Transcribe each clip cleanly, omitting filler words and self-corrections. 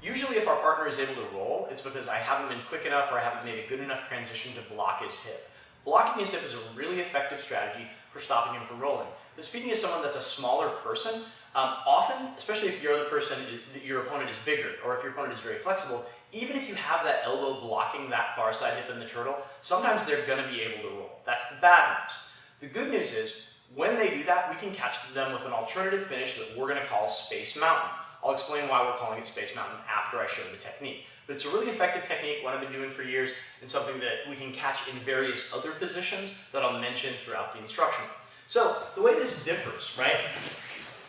Usually if our partner is able to roll, it's because I haven't been quick enough or I haven't made a good enough transition to block his hip. Blocking his hip is a really effective strategy for stopping him from rolling. But speaking as someone that's a smaller person, often, especially if your opponent is bigger or if your opponent is very flexible, even if you have that elbow blocking that far side hip in the turtle, sometimes they're going to be able to roll. That's the bad news. The good news is, when they do that, we can catch them with an alternative finish that we're going to call Space Mountain. I'll explain why we're calling it Space Mountain after I show the technique. But it's a really effective technique, one I've been doing for years, and something that we can catch in various other positions that I'll mention throughout the instruction. So the way this differs, right?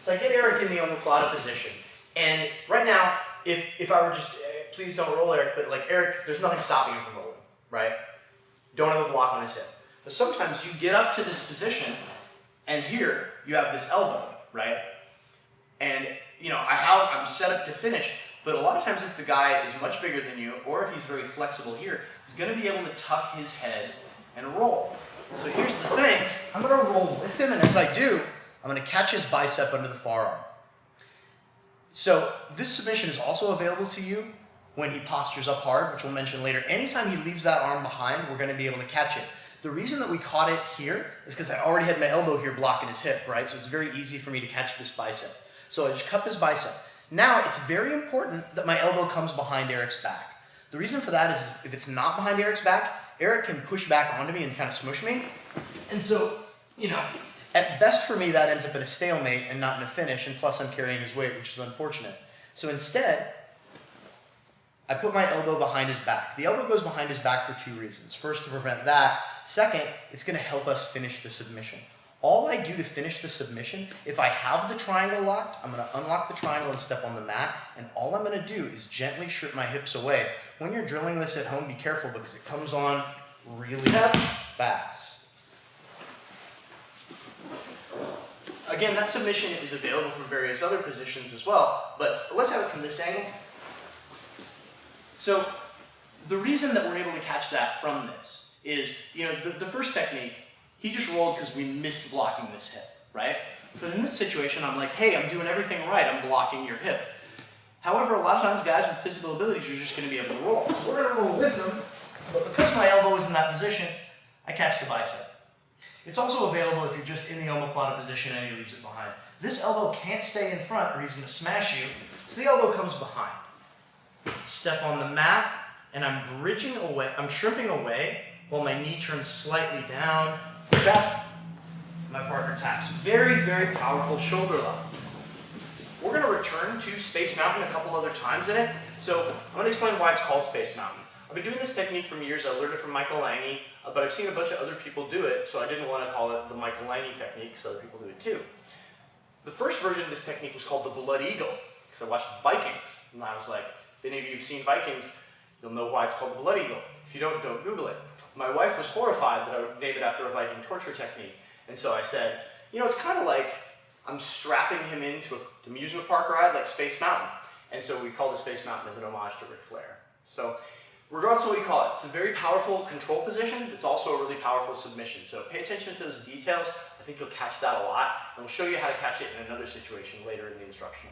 So I get Eric in the omoplata position, and right now, if I were just, please don't roll Eric, but like Eric, there's nothing stopping him from rolling, right? Don't have a block on his hip. But sometimes you get up to this position, and here you have this elbow, right? And I'm set up to finish, but a lot of times if the guy is much bigger than you, or if he's very flexible here, he's going to be able to tuck his head and roll. So here's the thing, I'm going to roll with him, and as I do, I'm going to catch his bicep under the forearm. So this submission is also available to you when he postures up hard, which we'll mention later. Anytime he leaves that arm behind, we're going to be able to catch it. The reason that we caught it here is because I already had my elbow here blocking his hip, right? So it's very easy for me to catch this bicep. So I just cup his bicep. Now it's very important that my elbow comes behind Eric's back. The reason for that is if it's not behind Eric's back, Eric can push back onto me and kind of smush me. And so, at best for me, that ends up in a stalemate and not in a finish, and plus I'm carrying his weight, which is unfortunate. So instead, I put my elbow behind his back. The elbow goes behind his back for two reasons. First, to prevent that. Second, it's going to help us finish the submission. All I do to finish the submission, if I have the triangle locked, I'm going to unlock the triangle and step on the mat, and all I'm going to do is gently strip my hips away. When you're drilling this at home, be careful because it comes on really fast. Again, that submission is available from various other positions as well, but let's have it from this angle. So the reason that we're able to catch that from this is, the first technique, he just rolled because we missed blocking this hip, right? But in this situation, I'm like, hey, I'm doing everything right, I'm blocking your hip. However, a lot of times guys with physical abilities are just going to be able to roll. So we're going to roll with him, but because my elbow is in that position, I catch the bicep. It's also available if you're just in the omoplata position and he leaves it behind. This elbow can't stay in front or he's going to smash you, so the elbow comes behind. Step on the mat, and I'm bridging away, I'm shrimping away while my knee turns slightly down. Back. My partner taps. Very, very powerful shoulder lock. We're going to return to Space Mountain a couple other times in it. So I'm going to explain why it's called Space Mountain. I've been doing this technique for years. I learned it from Michael Lange, but I've seen a bunch of other people do it, so I didn't want to call it the Michael Lange technique, because other people do it too. The first version of this technique was called the Blood Eagle, because I watched Vikings, and I was like, if any of you have seen Vikings, you'll know why it's called the Blood Eagle. If you don't Google it. My wife was horrified that I would name it after a Viking torture technique, and so I said, it's kind of like I'm strapping him into an amusement park ride like Space Mountain. And so we call the Space Mountain as an homage to Ric Flair. So regardless of what you call it, it's a very powerful control position. It's also a really powerful submission. So pay attention to those details. I think you'll catch that a lot. And we'll show you how to catch it in another situation later in the instruction.